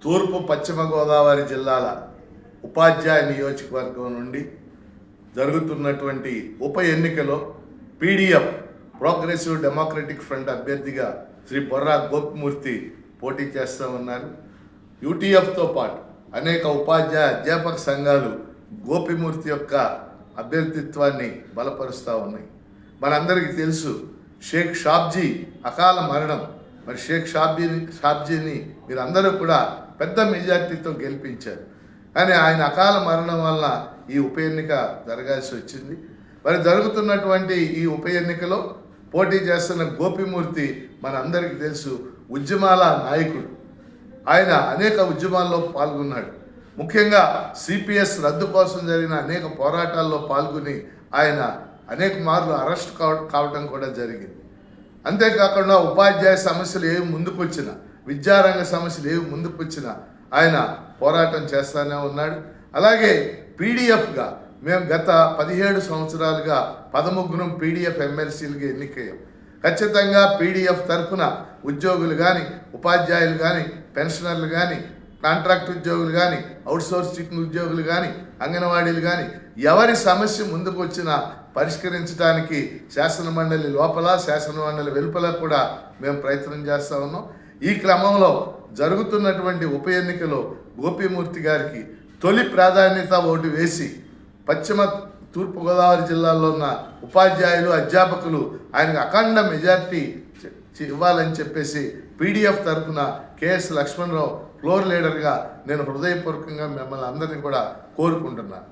తూర్పు పశ్చిమ గోదావరి జిల్లాల ఉపాధ్యాయ నియోజకవర్గం నుండి జరుగుతున్నటువంటి ఉప ఎన్నికలో పీడీఎఫ్ ప్రోగ్రెసివ్ డెమోక్రటిక్ ఫ్రంట్ అభ్యర్థిగా శ్రీ బొర్రా గోపిమూర్తి పోటీ చేస్తూ ఉన్నారు. యూటీఎఫ్తో పాటు అనేక ఉపాధ్యాయ అధ్యాపక సంఘాలు గోపిమూర్తి యొక్క అభ్యర్థిత్వాన్ని బలపరుస్తూ ఉన్నాయి. మనందరికీ తెలుసు షేక్ షాబ్జీ అకాల మరణం. మరి షేక్ షాబ్జీని మీరందరూ కూడా పెద్ద మెజార్టీతో గెలిపించారు. కానీ ఆయన అకాల మరణం వల్ల ఈ ఉప ఎన్నిక జరగాల్సి వచ్చింది. మరి జరుగుతున్నటువంటి ఈ ఉప ఎన్నికలో పోటీ చేస్తున్న గోపిమూర్తి మనందరికీ తెలుసు ఉద్యమాల నాయకుడు. ఆయన అనేక ఉద్యమాల్లో పాల్గొన్నాడు. ముఖ్యంగా సిపిఎస్ రద్దు కోసం జరిగిన అనేక పోరాటాల్లో పాల్గొని ఆయన అనేక మార్లు అరెస్ట్ కావడం కూడా జరిగింది. అంతేకాకుండా ఉపాధ్యాయ సమస్యలు ఏవి ముందుకు వచ్చినా, విద్యారంగ సమస్యలు ఏవి ముందుకు వచ్చినా ఆయన పోరాటం చేస్తూనే ఉన్నాడు. అలాగే పీడీఎఫ్గా మేము గత 17 సంవత్సరాలుగా 13 పీడీఎఫ్ ఎమ్మెల్సీలుగా ఎన్నికయ్యాం. ఖచ్చితంగా పీడీఎఫ్ తరఫున ఉద్యోగులు కానీ, ఉపాధ్యాయులు కానీ, పెన్షనర్లు కానీ, కాంట్రాక్ట్ ఉద్యోగులు కానీ, అవుట్సోర్సింగ్ ఉద్యోగులు కానీ, అంగన్వాడీలు కానీ ఎవరి సమస్య ముందుకు వచ్చినా పరిష్కరించడానికి శాసనమండలి లోపల, శాసనమండలి వెలుపల కూడా మేము ప్రయత్నం చేస్తూ ఉన్నాం. ఈ క్రమంలో జరుగుతున్నటువంటి ఉప ఎన్నికలో గోపిమూర్తి గారికి తొలి ప్రాధాన్యత ఓటు వేసి తూర్పుగోదావరి జిల్లాలో ఉన్న ఉపాధ్యాయులు, అధ్యాపకులు ఆయనకు అఖండ మెజార్టీ ఇవ్వాలని చెప్పేసి పీడీఎఫ్ తరఫున కేఎస్ లక్ష్మణరావు ఫ్లోర్ లీడర్గా నేను హృదయపూర్వకంగా మిమ్మల్ని అందరినీ కూడా కోరుకుంటున్నాను.